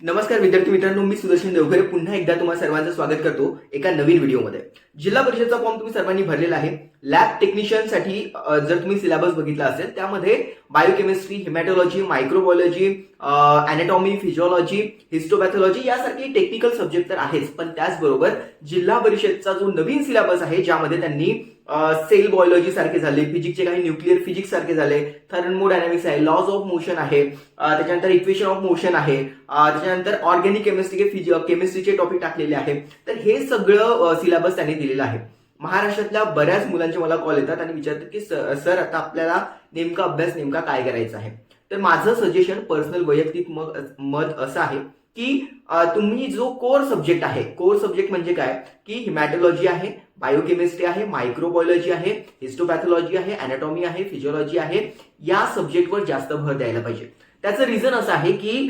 नमस्कार विद्यार्थी मित्रांनो, मी सुदर्शन देवघरे पुन्हा एकदा तुम्हा सर्वांचं स्वागत करतो एका नवीन व्हिडिओमध्ये. जिल्हा परिषदचा फॉर्म तुम्ही सर्वांनी भरलेला आहे. लॅब टेक्निशियनसाठी जर तुम्ही सिलेबस बघितला असेल त्यामध्ये biochemistry, haematology, microbiology, anatomy, physiology, हिस्टोपॅथॉलॉजी यासारखे टेक्निकल सब्जेक्ट तर आहेच, पण त्याचबरोबर जिल्हा परिषदचा जो नवीन सिलेबस आहे ज्यामध्ये त्यांनी सेल बायोलॉजी सारखे झाले, फिजिक्सचे काही न्यूक्लिअर फिजिक्स सारखे झाले, थर्मोडायनामिक्स आहे, लॉज ऑफ मोशन आहे, त्याच्यानंतर इक्वेशन ऑफ मोशन आहे, त्याच्यानंतर ऑर्गॅनिक केमिस्ट्रीचे टॉपिक टाकलेले आहे. तर हे सगळं सिलेबस त्यांनी दिलेलं आहे. महाराष्ट्रातल्या बऱ्याच मुलांचे मला कॉल येतात आणि विचारतात की सर आता आपल्याला नेमका अभ्यास नेमका काय करायचा आहे. तर माझं सजेशन, पर्सनल वैयक्तिक मत असं आहे की तुम्ही जो कोर सब्जेक्ट आहे, कोर सब्जेक्ट म्हणजे काय की हिमॅटॉलॉजी आहे, बायोकेमिस्ट्री आहे, मायक्रोबायोलॉजी आहे, हिस्टोपॅथॉलॉजी आहे, अॅनाटॉमी आहे, फिजिओलॉजी आहे, या सब्जेक्टवर जास्त भर द्यायला पाहिजे. त्याचं रिझन असं आहे की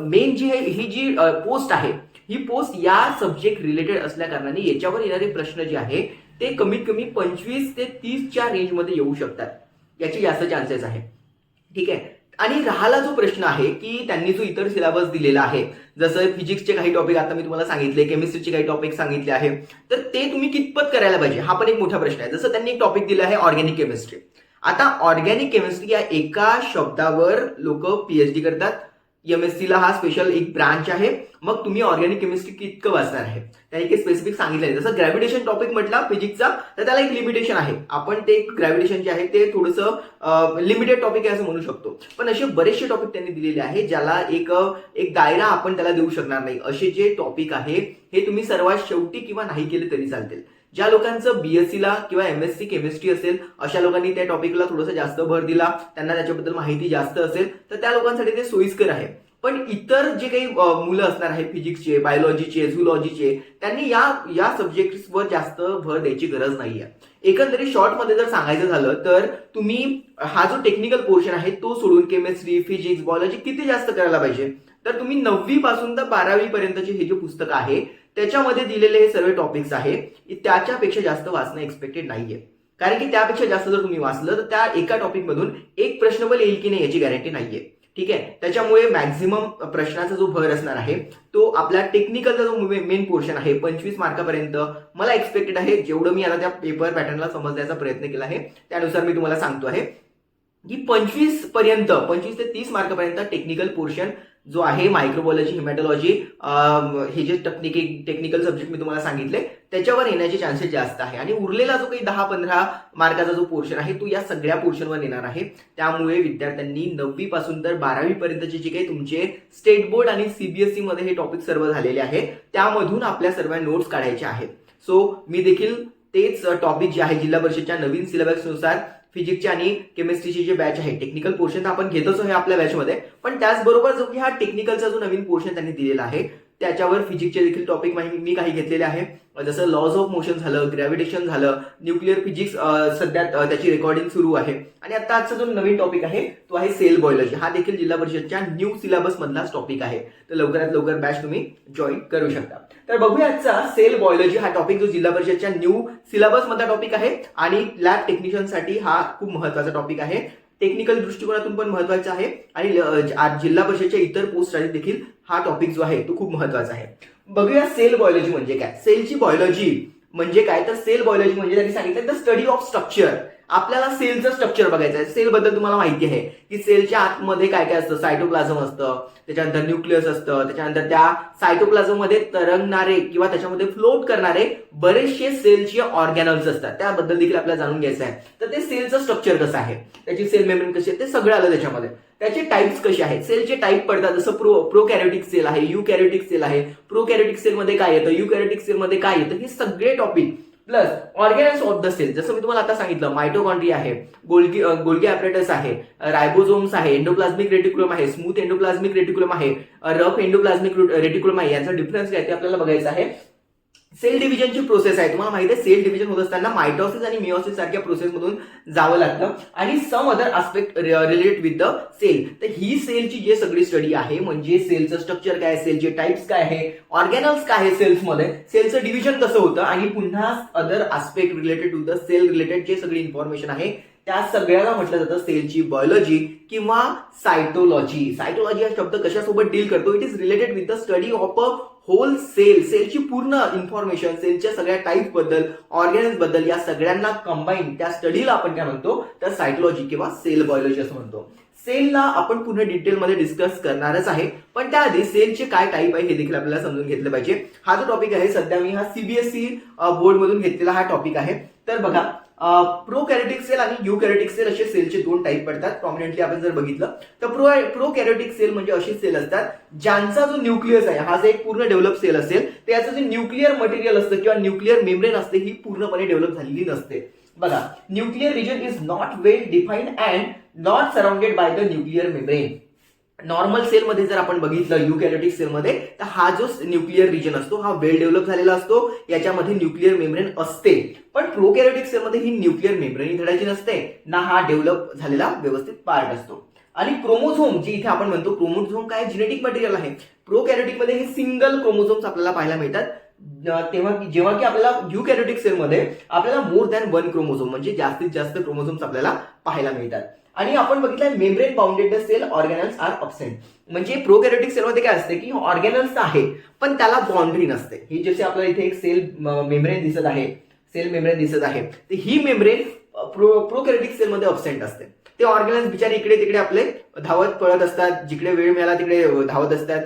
मेन ही जी पोस्ट आहे ही पोस्ट या सब्जेक्ट रिलेटेड असल्या कारणाने याच्यावर येणारे प्रश्न जे आहे ते कमीत कमी 25 ते 30च्या रेंजमध्ये येऊ शकतात, याचे जास्त चान्सेस आहे. ठीक आहे. आणि राहिला जो प्रश्न आहे की त्यांनी जो इतर सिलेबस दिलेला आहे, जसं फिजिक्सचे काही टॉपिक आता मी तुम्हाला सांगितले, केमिस्ट्रीचे काही टॉपिक सांगितले आहे, तर ते तुम्ही कितपत करायला पाहिजे हा पण एक मोठा प्रश्न आहे. जसं त्यांनी एक टॉपिक दिला आहे ऑर्गॅनिक केमिस्ट्री. आता ऑर्गॅनिक केमिस्ट्री या एका शब्दावर लोक पीएचडी करतात. एमएससी ला हा स्पेशल एक ब्रांच आहे. मग तुम्ही ऑर्गॅनिक केमिस्ट्री कितकं वाचणार आहे, त्याने काही स्पेसिफिक सांगितलं आहे. जसं ग्रॅव्हिटेशन टॉपिक म्हटला फिजिक्सचा, तर त्याला एक लिमिटेशन आहे. आपण ते ग्रॅव्हिटेशन जे आहे ते थोडंसं लिमिटेड टॉपिक आहे असं म्हणू शकतो. पण असे बरेचसे टॉपिक त्यांनी दिलेले आहे ज्याला एक दायरा आपण त्याला देऊ शकणार नाही. असे जे टॉपिक आहे हे तुम्ही सर्वात शेवटी किंवा नाही केले तरी चालतील. ज्या लोकांचं बीएससी ला किंवा एमएससी केमिस्ट्री असेल अशा लोकांनी त्या टॉपिकला थोडंसं जास्त भर दिला, त्यांना त्याच्याबद्दल माहिती जास्त असेल तर त्या लोकांसाठी ते सोयीस्कर आहे. पण इतर जे काही मुलं असणार आहे फिजिक्सचे, बायोलॉजीचे, झुलॉजीचे, त्यांनी या सब्जेक्ट्सवर जास्त भर द्यायची गरज नाहीये. एकंदरीत शॉर्टमध्ये जर सांगायचं झालं तर तुम्ही हा जो टेक्निकल पोर्शन आहे तो सोडून केमिस्ट्री, फिजिक्स, बायोलॉजी किती जास्त करायला पाहिजे, तर तुम्ही 9वी पासून तर 12वी पर्यंतचे हे जे पुस्तक आहे त्याच्यामध्ये दिलेले हे सर्व टॉपिक्स आहे त्याच्यापेक्षा जास्त वाचणं एक्सपेक्टेड नाहीये. कारण की त्यापेक्षा जास्त जर तुम्ही वाचलं तर त्या एका टॉपिक मधून एक प्रश्नबल येईल की नाही याची गॅरंटी नाहीये. ठीक आहे. त्याच्यामुळे मॅक्झिमम प्रश्नाचा जो भर असणार आहे तो आपला टेक्निकलचा जो मेन पोर्शन आहे 25 मार्कापर्यंत मला एक्सपेक्टेड आहे. जेवढं मी आता त्या पेपर पॅटर्नला समजण्याचा प्रयत्न केला आहे त्यानुसार मी तुम्हाला सांगतो आहे की 25 ते 30 मार्कापर्यंत टेक्निकल पोर्शन जो आहे, मायक्रोबायोलॉजी, हिमॅटॉलॉजी, हे जे टेक्निकल सब्जेक्ट मी तुम्हाला सांगितले त्याच्यावर येण्याचे चान्सेस जास्त आहे. आणि उरलेला जो काही 10-15 मार्काचा जो पोर्शन आहे तो या सगळ्या पोर्शनवर येणार आहे. त्यामुळे विद्यार्थ्यांनी 9वी पासून तर 12वी पर्यंतचे जे काही तुमचे स्टेट बोर्ड आणि सीबीएसई मध्ये हे टॉपिक सर्व झालेले आहे त्यामधून आपल्या सर्व नोट्स काढायच्या आहेत. सो मी देखील तेच टॉपिक जे आहे जिल्हा परिषदच्या नवीन सिलेबसनुसार फिजिक्सचे आणि केमिस्ट्रीची जे बॅच आहे, टेक्निकल पोर्शन तर आपण घेतोच आहे आपल्या बॅचमध्ये, पण त्याचबरोबर जो की हा टेक्निकलचा जो नवीन पोर्शन त्यांनी दिलेला आहे त्याच्यावर फिजिक्सचे देखील टॉपिक मी काही घेतलेले आहे. जसं लॉज ऑफ मोशन झालं, ग्रॅव्हिटेशन झालं, न्यूक्लिअर फिजिक्स सध्या त्याची रेकॉर्डिंग सुरू आहे. आणि आता आजचा जो नवीन टॉपिक आहे तो आहे सेल बायोलॉजी. हा देखील जिल्हा परिषदच्या न्यू सिलेबस मधलाच टॉपिक आहे. तर लवकरात लवकर बॅच तुम्ही जॉईन करू शकता. तर बघूया आजचा सेल बायोलॉजी हा टॉपिक जो जिल्हा परिषदच्या न्यू सिलेबस मधला टॉपिक आहे आणि लॅब टेक्निशियनसाठी हा खूप महत्वाचा टॉपिक आहे. टेक्निकल दृष्टिकोनातून पण महत्वाचा आहे आणि जिल्हा परिषदच्या इतर पोस्टसाठी देखील हा टॉपिक जो आहे तो खूप महत्वाचा आहे. बघूया सेल बायोलॉजी म्हणजे काय. सेलची बायोलॉजी म्हणजे काय, तर सेल बायोलॉजी म्हणजे त्यांनी सांगितलं द स्टडी ऑफ स्ट्रक्चर. आपल्याला सेलचं स्ट्रक्चर बघायचं आहे. सेल बद्दल तुम्हाला माहिती आहे की सेलच्या आतमध्ये काय काय असतं. सायटोप्लाझम असतं, त्याच्यानंतर न्यूक्लियस असतं, त्याच्यानंतर त्या सायटोप्लाझम मध्ये तरंगणारे किंवा त्याच्यामध्ये फ्लोट करणारे बरेचसे सेलचे ऑर्गॅनल्स असतात. त्याबद्दल देखील आपल्याला जाणून घ्यायचं आहे. तर ते सेलचं स्ट्रक्चर कसं आहे, त्याची सेल मेम्ब्रेन कशी आहे, ते सगळं आलं त्याच्यामध्ये. त्याचे टाइप्स कसे आहेत, सेलचे टाइप पडतात. जसं प्रोकॅरियोटिक सेल आहे, युकॅरियोटिक सेल आहे. प्रोकॅरियोटिक सेल मध्ये काय येतं, युकॅरियोटिक सेल मध्ये काय येतं, हे सगळे topic plus organelles of the cell. जसं मी तुम्हाला आता सांगितलं, मायटोकॉन्ड्रिया आहे, गोल्गी ॲपरेटस आहे, रायबोझोम्स आहे, एंडोप्लाझ्मिक रेटिक्युलम आहे, स्मूथ एंडोप्लाझ्मिक रेटिक्युलम आहे, रफ एंडोप्लाझ्मिक रेटिक्युलम आहे. यांचा डिफरन्स काय ते आपल्याला बघायचं आहे. सेल डिव्हिजनची प्रोसेस आहे. तुम्हाला माहिती आहे सेल डिव्हिजन होत असताना मायटोसिस आणि मिओसिस सारख्या प्रोसेस मधून जावं लागतं आणि some other aspect related with the cell. तर ही सेलची जे सगळी स्टडी आहे म्हणजे सेलचं स्ट्रक्चर काय, सेलचे टाइप्स काय आहे, ऑर्गॅनल्स काय आहे सेल्समध्ये, सेलचं डिव्हिजन कसं होतं आणि पुन्हा other aspect related to the cell related जे सगळी इन्फॉर्मेशन आहे त्या सगळ्याला म्हटलं जातं सेलची बायोलॉजी किंवा सायटोलॉजी. सायटोलॉजी हा शब्द कशासोबत डील करतो? It is related with the study of a whole cell. सेलची पूर्ण इन्फॉर्मेशन, सेलच्या सगळ्या टाईप बद्दल, ऑर्गॅनिज बद्दल, या सगळ्यांना कंबाईन त्या स्टडीला आपण काय म्हणतो? तर सायटोलॉजी किंवा सेल बायोलॉजी असं म्हणतो. सेलला आपण पूर्ण डिटेलमध्ये डिस्कस करणारच आहे, पण त्याआधी सेलचे काय टाईप आहे हे देखील आपल्याला समजून घेतलं पाहिजे. हा जो टॉपिक आहे सध्या मी हा सीबीएसई बोर्ड मधून घेतलेला हा टॉपिक आहे. तर बघा, प्रोकॅरियोटिक सेल आणि युकॅरियोटिक सेल असे सेलचे दोन टाईप पडतात. प्रॉमिनेंटली आपण जर बघितलं तर प्रोकॅरियोटिक सेल म्हणजे असे सेल असतात ज्यांचा जो न्यूक्लियस आहे हा जो एक पूर्ण डेव्हलप सेल असेल, त्याचं जे न्यूक्लिअर मटेरियल असतं किंवा न्यूक्लिअर मेम्ब्रेन असते ही पूर्णपणे डेव्हलप झालेली नसते. बघा, nuclear region is not well defined and not surrounded by the nuclear membrane. Normal सेलमध्ये जर आपण बघितलं युकॅरियोटिक सेलमध्ये, तर हा जो न्यूक्लिअर रिजन असतो हा वेल डेव्हलप झालेला असतो, याच्यामध्ये न्यूक्लिअर मेम्ब्रेन असते. पण प्रोकॅरियोटिक सेलमध्ये ही न्यूक्लिअर मेम्ब्रेन धडायची नसते ना, हा डेव्हलप झालेला व्यवस्थित पार्ट असतो. आणि क्रोमोझोम जे इथे आपण म्हणतो, क्रोमोझोम काय जेनेटिक मटेरियल आहे. प्रोकॅरियोटिक मध्ये हे सिंगल क्रोमोझोम्स आपल्याला पाहायला मिळतात, तेव्हा जेव्हा की आपल्याला युकॅरियोटिक सेलमध्ये आपल्याला मोर दॅन वन क्रोमोझोम म्हणजे जास्तीत जास्त क्रोमोझोम्स आपल्याला पाहायला मिळतात. आणि आपण बघितलं membrane bounded the cell organelles are absent. म्हणजे प्रोकॅरियोटिक सेलमध्ये काय असते की ऑर्गॅनल्स आहे पण त्याला बाउंड्री नसते. ही जसे आपल्याला इथे एक सेल मेम्ब्रेन दिसत आहे, सेल मेम्ब्रेन दिसत आहे, तर ही मेम्ब्रेन प्रोकॅरियोटिक सेलमध्ये अब्सेंट असते. ते ऑर्गॅनल्स बिचारे इकडे तिकडे आपले धावत पळत असतात, जिकडे वेळ मिळाला तिकडे धावत असतात,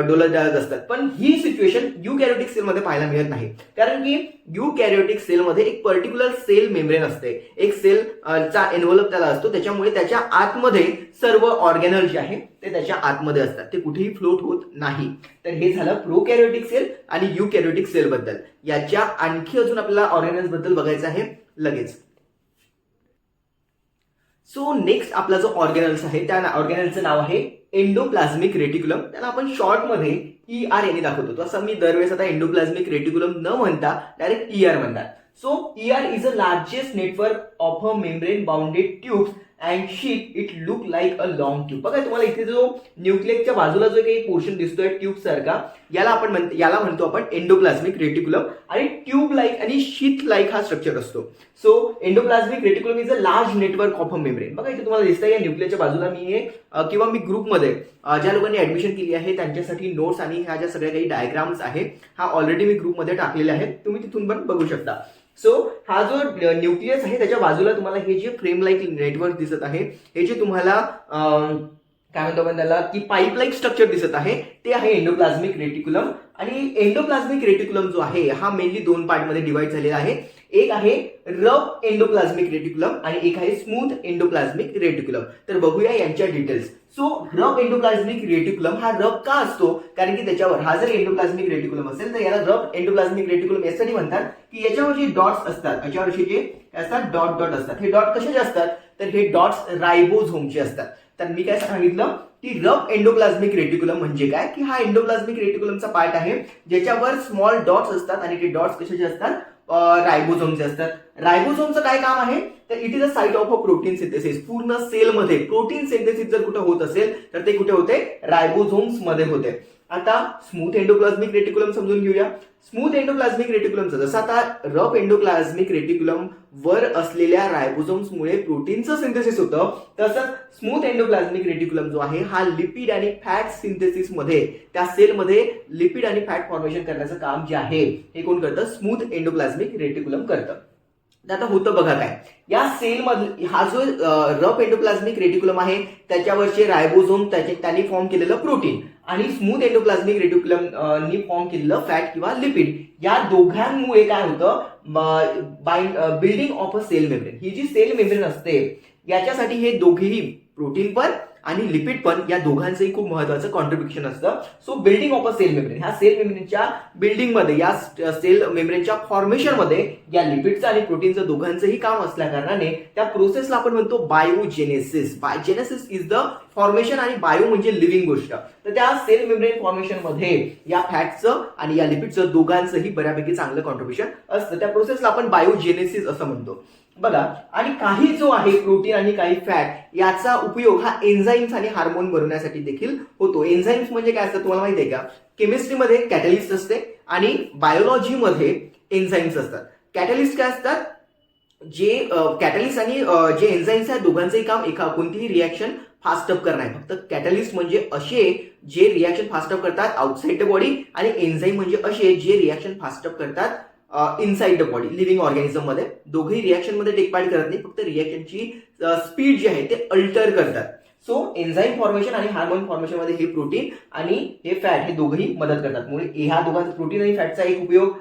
डोलत डाळत असतात. पण ही सिच्युएशन युकॅरियोटिक सेलमध्ये पाहायला मिळत नाही, कारण की युकॅरियोटिक सेलमध्ये एक पर्टिक्युलर सेल मेम्ब्रेन असते, एक सेल चा एन्व्हलप त्याला असतो, त्याच्यामुळे त्याच्या आतमध्ये सर्व ऑर्गॅनल जे आहे ते त्याच्या आतमध्ये असतात, ते कुठेही फ्लोट होत नाही. तर हे झालं प्रोकॅरियोटिक सेल आणि युकॅरियोटिक सेल बद्दल. याच्या आणखी अजून आपल्याला ऑर्गॅनल्स बद्दल बघायचं आहे लगेच. सो नेक्स्ट आपला जो ऑर्गॅनल्स आहे त्या ऑर्गॅनलचं नाव आहे एंडोप्लाझ्मिक रेटिक्युलम. त्याला आपण शॉर्ट मध्ये ER यांनी दाखवतो. असं मी दरवेळेस आता एंडोप्लाझ्मिक रेटिक्युलम न म्हणता डायरेक्ट ER म्हणतात. So ER is a largest network of a membrane bounded tubes and sheet it look like a long tube. बघा, तुम्हाला इथे जो न्यूक्लियसच्या बाजूला जो काही पोर्शन दिसतोय ट्यूब सारखा, याला म्हणतो आपण एंडोप्लाझ्मिक रेटिक्युलम. आणि ट्यूब लाईक आणि शीट लाईक हा स्ट्रक्चर असतो. So endoplasmic reticulum is a large network of a membrane. बघा, इथे तुम्हाला दिसतंय या न्यूक्लियसच्या बाजूला मी हे किंवा मी ग्रुपमध्ये ज्या लोकांनी ऍडमिशन केली आहे त्यांच्यासाठी नोट्स आणि ह्या ज्या सगळ्या काही डायग्राम्स आहे हा ऑलरेडी मी ग्रुपमध्ये टाकलेले आहेत, तुम्ही तिथून पण बघू शकता. सो हा जो न्यूक्लियस आहे त्याच्या बाजूला तुम्हाला हे जे फ्रेम लाईक नेटवर्क दिसत आहे, हे जे तुम्हाला काय म्हणतो आपण त्याला की पाईप लाईक स्ट्रक्चर दिसत आहे, ते आहे एंडोप्लाझ्मिक रेटिक्युलम. आणि एंडोप्लाझ्मिक रेटिक्युलम जो आहे हा मेनली दोन पार्ट मध्ये डिवाइड झालेला आहे. एक आहे रफ एंडोप्लाझ्मिक रेटिक्युलम आणि एक आहे स्मूथ एंडोप्लाझ्मिक रेटिक्युलम. तर बघूया यांच्या details. So rough endoplasmic reticulum हा रफ का असतो? कारण की त्याच्यावर हा जर एंडोप्लाझ्मिक रेटिक्युलम असेल तर याला रफ एंडोप्लाझ्मिक रेटिक्युलम यासाठी म्हणतात की याच्यावर जे डॉट्स असतात, याच्यावर जे असतात डॉट डॉट असतात, हे डॉट कशाचे असतात? तर हे डॉट्स रायबोझोमचे असतात. तर मी काय सांगितलं की रफ एंडोप्लाझ्मिक रेटिक्युलम म्हणजे काय, की हा एंडोप्लाझ्मिक रेटिक्युलमचा पार्ट आहे ज्याच्यावर स्मॉल डॉट्स असतात आणि ते डॉट्स कशाचे असतात? रायबोझोमचे असतात. रायबोझोमचं काय काम आहे? तर it is a site of a protein synthesis. पूर्ण सेलमध्ये प्रोटीन सिंथेसिस जर कुठे होत असेल तर ते कुठे होते? रायबोझोम्स मध्ये होते. आता स्मूथ एंडोप्लाझ्मिक रेटिक्युलम समजून घेऊया. स्मूथ एंडोप्लाझ्मिक रेटिक्युलमचं जसं आता रफ एंडोप्लाझ्मिक रेटिक्युलम वर असलेल्या रायबोझोम्समुळे प्रोटीनचं सिंथेसिस होतं, तसंच स्मूथ एंडोप्लाझ्मिक रेटिक्युलम जो आहे हा लिपिड आणि फॅट सिंथेसिस मध्ये, त्या सेलमध्ये लिपिड आणि फॅट फॉर्मेशन करण्याचं काम जे आहे हे कोण करतं? स्मूथ एंडोप्लाझ्मिक रेटिक्युलम करतं. आता होतं बघा काय, या सेलमध्ये हा जो रफ एंडोप्लाझ्मिक रेटिक्युलम आहे त्याच्यावरचे रायबोझोम त्यांनी फॉर्म केलेलं प्रोटीन आणि स्मूथ एंडोप्लाझ्मिक रेटिक्युलम नी फॉर्म केलेलं फॅट किंवा लिपिड, या दोघांमुळे काय होतं? Building of a cell membrane. ही जी सेल मेम्ब्रेन असते याच्यासाठी हे दोघेही प्रोटीन पण आणि लिपिड पण या दोघांचंही खूप महत्वाचं कॉन्ट्रीब्युशन असतं. So building of a cell membrane, ह्या सेल मेम्ब्रेनच्या बिल्डिंग मध्ये, या सेल मेम्ब्रेनच्या फॉर्मेशन मध्ये या लिपिडचं आणि प्रोटीनचं दोघांचंही काम असल्या कारणाने त्या प्रोसेसला आपण म्हणतो biogenesis. Biogenesis is the formation आणि बायो म्हणजे लिव्हिंग गोष्ट. तर त्या सेल मेम्ब्रेन फॉर्मेशन मध्ये या फॅटचं आणि या लिपिडचं दोघांचंही बऱ्यापैकी चांगलं कॉन्ट्रीब्युशन असतं. त्या प्रोसेसला आपण बायोजेनेसिस असं म्हणतो. बघा, आणि काही जो आहे प्रोटीन आणि काही फॅट याचा उपयोग हा एन्झाईम्स आणि हार्मोन बनवण्यासाठी देखील होतो. एन्झाईम्स म्हणजे काय असतं तुम्हाला माहिती आहे का? केमिस्ट्रीमध्ये कॅटलिस्ट असते आणि बायोलॉजीमध्ये एन्झाईम्स असतात. कॅटलिस्ट काय असतात? जे कॅटलिस्ट आणि जे एन्झाईम्स आहेत दोघांचंही काम एका कोणतीही रिॲक्शन फास्ट अप करणं आहे. फक्त कॅटलिस्ट म्हणजे असे जे रिॲक्शन फास्ट अप करतात आउटसाइड द बॉडी आणि एन्झाईम म्हणजे असे जे रिॲक्शन फास्ट अप करतात inside the body. Living organism मध्ये दोघेही रिॲक्शन मध्ये टेक पार्ट करत नाही, फक्त रिॲक्शनची स्पीड जी आहे ते अल्टर करतात. सो एन्झाईम फॉर्मेशन आणि हार्मोन फॉर्मेशन मध्ये हे प्रोटीन आणि हे फॅट हे दोघेही मदत करतात. मुळे ह्या दोघांचा प्रोटीन आणि फॅटचा एक उपयोग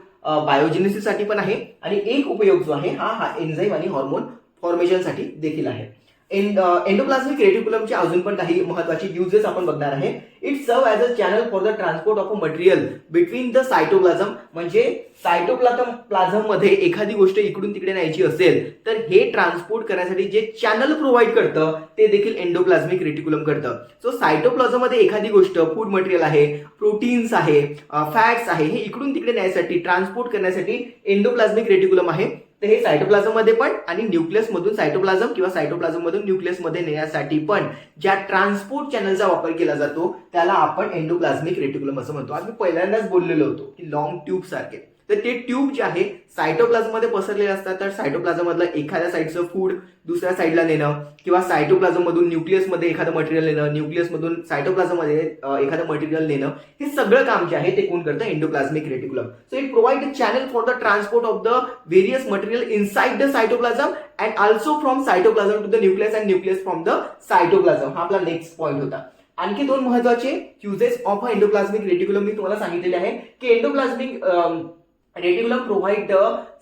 बायोजेनेसिस साठी पण आहे आणि एक उपयोग जो आहे हा एन्झाईम आणि हार्मोन फॉर्मेशन साठी देखील आहे. एंडोप्लाझ्मिक रेटिक्युलमचे अजून पण काही महत्वाचे युजेस आपण बघणार आहे. It serve as a channel for the transport of a material between the cytoplasm. म्हणजे सायटोप्लाझम मध्ये एखादी गोष्ट इकडून तिकडे न्यायची असेल तर हे ट्रान्सपोर्ट करण्यासाठी जे चॅनल प्रोव्हाइड करतं ते देखील एंडोप्लाझ्मिक रेटिक्युलम करतं. सो सायटोप्लाझम मध्ये एखादी गोष्ट फूड मटेरियल आहे, प्रोटीन्स आहे, फॅट्स आहे, हे इकडून तिकडे न्यायसाठी ट्रान्सपोर्ट करण्यासाठी एंडोप्लाझ्मिक रेटिक्युलम आहे. तर हे सायटोप्लाझम मध्ये पण आणि न्यूक्लियस मधून सायटोप्लाझम किंवा सायटोप्लाझम मधून न्यूक्लियस मध्ये नेण्यासाठी पण ज्या ट्रान्सपोर्ट चॅनलचा वापर केला जातो त्याला आपण एंडोप्लाझमिक रेटिक्युलम असं म्हणतो. आज मी पहिल्यांदाच बोललेलो होतो की लॉंग ट्यूब सारखे. तर ते ट्यूब जे आहे सायटोप्लाझम मध्ये पसरलेले असतात. तर सायटोप्लाझम मधलं एखाद्या साईडचं फूड दुसऱ्या साईडला नेणं किंवा सायटोप्लाझम मधून न्यूक्लियस मध्ये एखादं मटेरियल नेणं, न्यूक्लियस मधून सायटोप्लाझम मध्ये एखादं मटेरियल नेणं, हे सगळं काम जे आहे ते कोण करतं? Endoplasmic reticulum. So it provide a channel for the transport of the various material inside the cytoplasm and also from cytoplasm to the nucleus and nucleus from the cytoplasm. हा आपला नेक्स्ट पॉईंट होता. आणखी दोन महत्वाचे uses of a endoplasmic reticulum मी तुम्हाला सांगितलेले आहे की endoplasmic reticulum provide the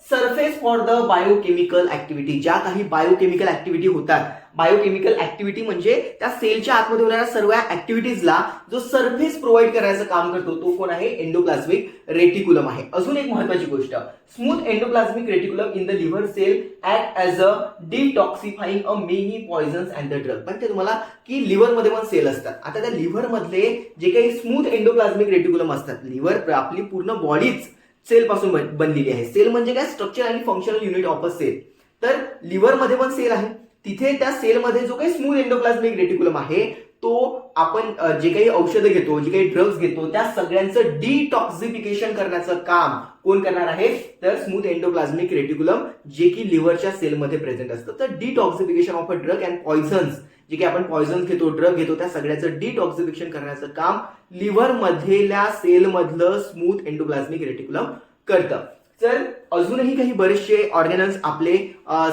surface for the biochemical activity. ज्या काही बायोकेमिकल ऍक्टिव्हिटी होतात, बायोकेमिकल ऍक्टिव्हिटी म्हणजे त्या सेलच्या आतमध्ये होणाऱ्या सर्व ऍक्टिव्हिटीजला जो सरफेस प्रोव्हाइड करायचं काम करतो तो कोण आहे? एंडोप्लाझमिक रेटिक्युलम आहे. अजून एक महत्वाची गोष्ट, smooth endoplasmic reticulum in the liver cell act as a detoxifying a many poisons and the drug. पण ते तुम्हाला की लिव्हर मध्ये पण सेल असतात. आता त्या लिव्हर मधले जे काही स्मूथ एंडोप्लाझमिक रेटिक्युलम असतात, लिव्हर आपली पूर्ण बॉडीच सेल पासून बनलेली आहे. सेल म्हणजे काय? स्ट्रक्चर आणि functional unit of a cell. तर लिव्हर मध्ये पण सेल आहे. तिथे त्या सेलमध्ये जो काही स्मूथ एंडोप्लाझमिक रेटिक्युलम आहे तो आपण जे काही औषधं घेतो, जे काही ड्रग्ज घेतो त्या सगळ्यांचं डिटॉक्सिफिकेशन करण्याचं काम कोण करणार आहे? तर स्मूथ एंडोप्लाझमिक रेटिक्युलम, जे की लिव्हरच्या सेलमध्ये प्रेझेंट असतं. तर detoxification of a drug and पॉइझन्स, जे काही आपण पॉइझन घेतो, ड्रग घेतो, त्या सगळ्याचं डिटॉक्सिफिकेशन करण्याचं काम लिव्हर मधल्या सेल मधलं स्मूथ एंडोप्लाझमिक रेटिक्युलम करतं. तर अजूनही काही बरेचसे ऑर्गॅनल्स आपले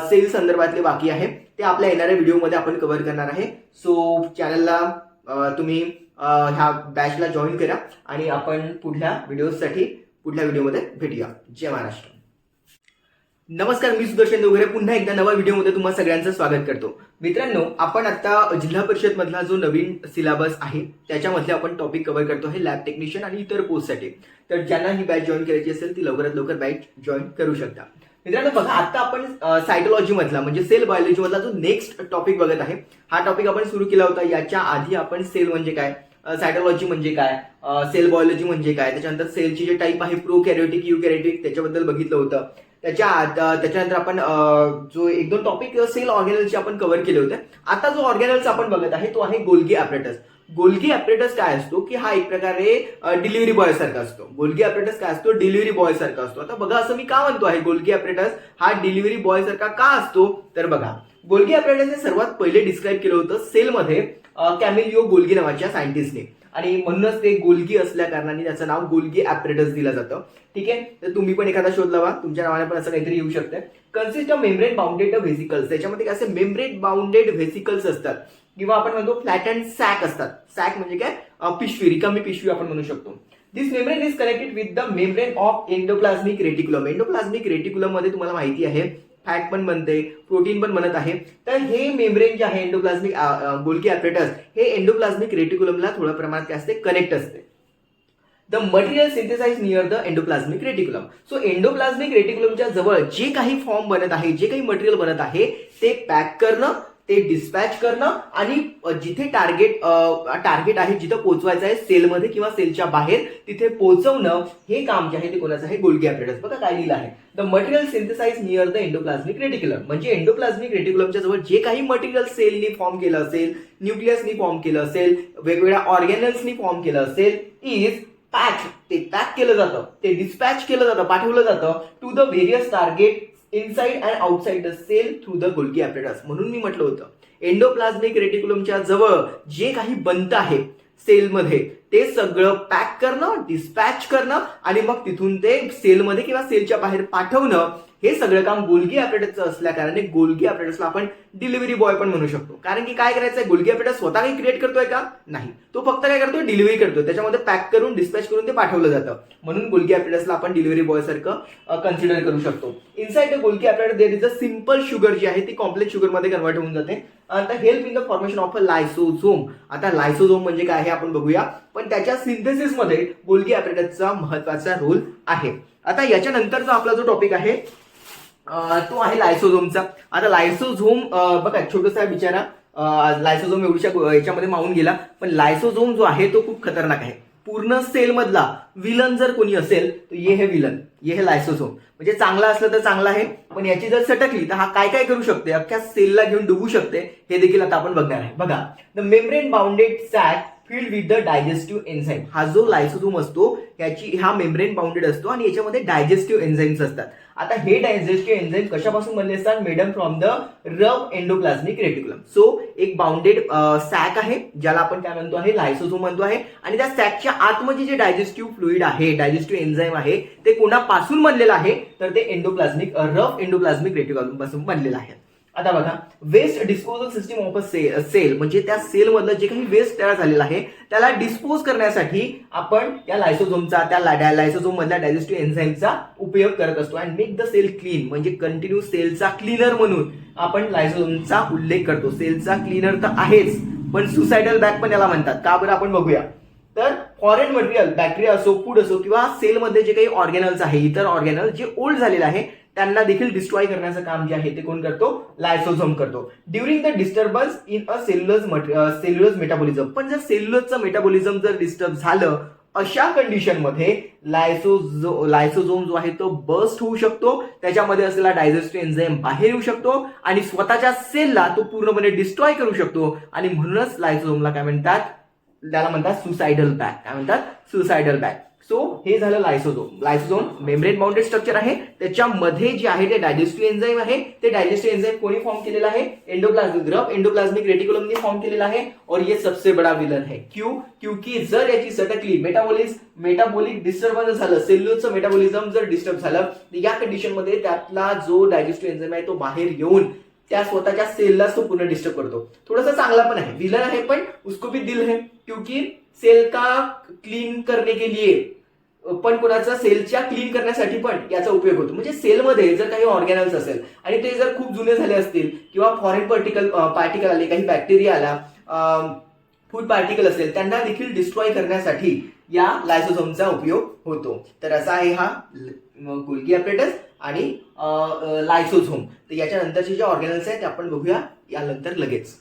सेल संदर्भातले बाकी आहे, ते आपल्या येणाऱ्या व्हिडिओमध्ये आपण कव्हर करणार आहे. सो चॅनलला तुम्ही ह्या बॅचला जॉईन करा आणि आपण पुढल्या व्हिडिओमध्ये भेटूया. जय महाराष्ट्र. नमस्कार, मी सुदर्शन देवघरे पुन्हा एकदा नवा व्हिडिओमध्ये तुम्हा सगळ्यांचं स्वागत करतो. मित्रांनो, आपण आता जिल्हा परिषद मधला जो नवीन सिलेबस आहे त्याच्यामधले आपण टॉपिक कव्हर करतो आहे लॅब टेक्निशियन आणि इतर पोस्टसाठी. तर ज्यांना ही बॅच जॉईन करायची असेल ती लवकरात लवकर बॅच जॉईन करू शकता. मित्रांनो बघा, आता आपण सायटोलॉजी मधला म्हणजे सेल बायोलॉजी मधला जो नेक्स्ट टॉपिक बघत आहे, हा टॉपिक आपण सुरू केला होता. याच्या आधी आपण सेल म्हणजे काय, सायटोलॉजी म्हणजे काय, सेल बायोलॉजी म्हणजे काय, त्याच्यानंतर सेलची जे टाईप आहे प्रोकॅरियोटिक, युकॅरियोटिक, त्याच्याबद्दल बघितलं होतं. त्याच्यानंतर आपण जो एक दोन टॉपिक सेल ऑर्गॅनलचे आपण कव्हर केले होते. आता जो ऑर्गॅनल्स आपण बघत आहे तो आहे गोल्गी ॲपरेटस. गोल्गी ॲपरेटस काय असतो की हा एक प्रकारे डिलिव्हरी बॉय सारखा असतो. गोल्गी ॲपरेटस काय असतो? डिलिव्हरी बॉय सारखा असतो. आता बघा, असं मी का म्हणतो आहे गोल्गी ॲपरेटस हा डिलिव्हरी बॉय सारखा का असतो? तर बघा, गोल्गी ॲपरेटस हे सर्वात पहिले डिस्क्राईब केलं होतं सेलमध्ये कॅमिलिओ गोल्गी नावाच्या सायंटिस्टने, आणि म्हणूनच ते गोल्गी असल्या कारणाने त्याचं नाव गोल्गी ॲपरेटस दिलं जातं. ठीक आहे, तर तुम्ही पण एखादा शोध लावा, तुमच्या नावाने पण असं काहीतरी येऊ शकतं. Consist of membrane bounded vesicles. त्याच्यामध्ये काय असे मेम्ब्रेन बाउंडेड व्हेसिकल्स असतात किंवा आपण म्हणतो फ्लॅट अँड सॅक असतात. सॅक म्हणजे काय? पिशवी, रिकामी पिशवी आपण म्हणू शकतो. This membrane is connected with the membrane of endoplasmic reticulum. Endoplasmic reticulum मध्ये तुम्हाला माहिती आहे फॅट पण बनते, प्रोटीन पण बनत आहे. तर हे मेम्ब्रेन जे आहे एंडोप्लाझमिक गोल्गी ॲपरेटस हे एंडोप्लाझमिक रेटिक्युलमला थोड्या प्रमाणात काय असते? कनेक्ट असते. The material synthesize near the endoplasmic reticulum. So endoplasmic रेटिक्युलमच्या जवळ जे काही फॉर्म बनत आहे, जे काही मटेरियल बनत आहे ते पॅक करणं, ते डिस्पॅच करणं आणि जिथे टार्गेट आहे, जिथं पोहोचवायचं आहे सेलमध्ये किंवा सेलच्या बाहेर, तिथे पोहोचवणं, हे काम जे आहे ते कोणाचं आहे? Golgi apparatus. बघा काय लिहिलं आहे, the material synthesize near the endoplasmic reticulum. म्हणजे एंडोप्लाझमिक रेटिक्युलमच्या जवळ जे काही मटेरियल सेलनी फॉर्म केलं असेल, न्यूक्लियसनी फॉर्म केलं असेल, वेगवेगळ्या ऑर्गॅनल्सनी फॉर्म केलं असेल, इज पॅक. ते पॅक केलं जातं, ते डिस्पॅच केलं जातं, पाठवलं जातं to the various target inside and outside the cell through the Golgi apparatus. म्हणून मी म्हटलं होतं एंडोप्लाझ्मिक रेटिक्युलमच्या जवळ जे काही बनतं आहे सेलमध्ये ते सगळं पॅक करणं, डिस्पॅच करणं आणि मग तिथून ते सेलमध्ये किंवा सेलच्या बाहेर पाठवणं, हे सगळं काम गोल्गी ॲपरेटसचं असल्या कारणाने गोल्गी ॲपरेटसला आपण डिलिव्हरी बॉय पण म्हणू शकतो. कारण की काय करायचंय, गोल्गी ॲपरेटस स्वतः काही क्रिएट करतोय का? नाही, तो फक्त काय करतोय, डिलिव्हरी करतोय. त्याच्यामध्ये पॅक करून डिस्पॅच करून ते पाठवलं जातं. म्हणून गोल्गी ॲपरेटसला आपण डिलिव्हरी बॉय सारखं कन्सिडर करू शकतो. Inside the Golgi apparatus there is a simple sugar जी आहे ती कॉम्प्लेक्स शुगर मध्ये कन्वर्ट होऊन जाते. आता help in the formation of a lysosome. आता लायसोझोम म्हणजे काय हे आपण बघूया, पण त्याच्या सिंथेसिसमध्ये गोल्गी ॲपरेटसचा महत्वाचा रोल आहे. आता याच्यानंतरचा आपला जो टॉपिक आहे तो आहे लायसोझोमचा. आता लायसोझोम बघा छोटासा बिचारा लायसोझोम एवढ्या याच्यामध्ये मावून गेला, पण लायसोझोम जो आहे तो खूप खतरनाक आहे. पूर्ण सेल मधला विलन जर कोणी असेल तर ये हे विलन, ये हे लायसोझोम. म्हणजे चांगला असलं तर चांगला आहे, पण याची जर सटकली तर हा काय काय करू शकते, अख्ख्या सेलला घेऊन डुबू शकते. हे देखील आता आपण बघणार आहे. बघा, the membrane bounded sac filled with the digestive enzyme. हा जो लायसोझोम असतो हा मेम्ब्रेन बाउंडेड असतो आणि याच्यामध्ये डायजेस्टिव्ह एन्झाईम्स असतात. आता हे डायजेस्टिव्ह एन्झाईम कशापासून बनले असतात, made from the rough endoplasmic reticulum. So एक बाउंडेड सॅक आहे ज्याला आपण काय म्हणतो आहे, लायसोझोम म्हणतो आहे. आणि त्या सॅकच्या आतमध्ये जे डायजेस्टिव्ह फ्लुइड आहे, डायजेस्टिव्ह एन्झाईम आहे, ते कोणापासून बनलेलं आहे तर ते रफ एंडोप्लाझ्मिक रेटिक्युलम पासून बनलेलं आहे. आता बघा, waste disposal system of a cell म्हणजे त्या सेल मधलं जे काही वेस्ट तयार झालेलं आहे त्याला डिस्पोज करण्यासाठी आपण या लायसोझोमचा, त्या लायसोझोम मधल्या डायजेस्टिव्ह एन्झाईमचा उपयोग करत असतो. And make the cell clean म्हणजे कंटिन्यू सेलचा क्लीनर म्हणून आपण लायसोझोमचा उल्लेख करतो. सेलचा क्लीनर तर आहेच, पण सुसायडल बॅग पण याला म्हणतात. का बरं आपण बघूया. तर फॉरेन मटेरियल, बॅक्टेरिया असो, फूड असो किंवा सेलमध्ये जे काही ऑर्गॅनल्स आहे, इतर ऑर्गॅनल जे ओल्ड झालेले आहे त्यांना देखील डिस्ट्रॉय करण्याचं काम जे आहे ते कोण करतो, लायसोझोम करतो. During the disturbance in a cellulose metabolism. पण जर सेल्युलोजचं मेटाबॉलिझम जर डिस्टर्ब झालं, अशा कंडिशनमध्ये लायसोझोम जो आहे तो बर्स्ट होऊ शकतो. त्याच्यामध्ये असलेला डायजेस्टिव्ह एन्झाईम बाहेर येऊ शकतो आणि स्वतःच्या सेलला तो पूर्णपणे डिस्ट्रॉय करू शकतो. आणि म्हणूनच लायसोझोमला काय म्हणतात, त्याला म्हणतात सुसायडल बॅग. काय म्हणतात, सुसायडल बॅग. सो हे झालं लायसोझोम. लायसोझोम मेम्ब्रेन बाउंडेड स्ट्रक्चर आहे. त्याच्यामध्ये जे आहे ते डायजेस्टिव्ह एन्झाईम आहे. ते डायजेस्टिव्ह एन्झाईम कोणी फॉर्म केलेला आहे, रफ एंडोप्लाझ्मिक रेटिक्युलमने फॉर्म केलेला आहे. और ये सबसे बड़ा विलन है. क्योंकि जर याची सटकली, मेटाबॉलिक डिस्टर्बन्स झालं, सेल्युलोजचं मेटाबॉलिझम जर डिस्टर्ब झालं, तर या कंडिशन मध्ये त्यातला जो डायजेस्टिव्ह एन्झाईम आहे तो बाहेर येऊन त्या स्वतःच्या सेलला तो पूर्ण डिस्टर्ब करतो. थोडासा चांगला पण आहे, विलन आहे, पण उसको भी दिल है. क्योंकि सेल का क्लीन करने के लिए पण कोणाचा सेलच्या क्लीन करण्यासाठी पण याचा उपयोग होतो. म्हणजे सेलमध्ये जर काही ऑर्गॅनल्स असेल आणि ते जर खूप जुने झाले असतील किंवा फॉरेन पार्टिकल आले, काही बॅक्टेरिया आला, फूड पार्टिकल असेल, त्यांना देखील डिस्ट्रॉय करण्यासाठी या लायसोझोमचा उपयोग होतो. तर असा आहे हा गोल्गी ॲपरेटस आणि लायसोझोम. तर याच्या नंतरचे जे ऑर्गॅनल्स आहेत ते आपण बघूया यानंतर लगेच.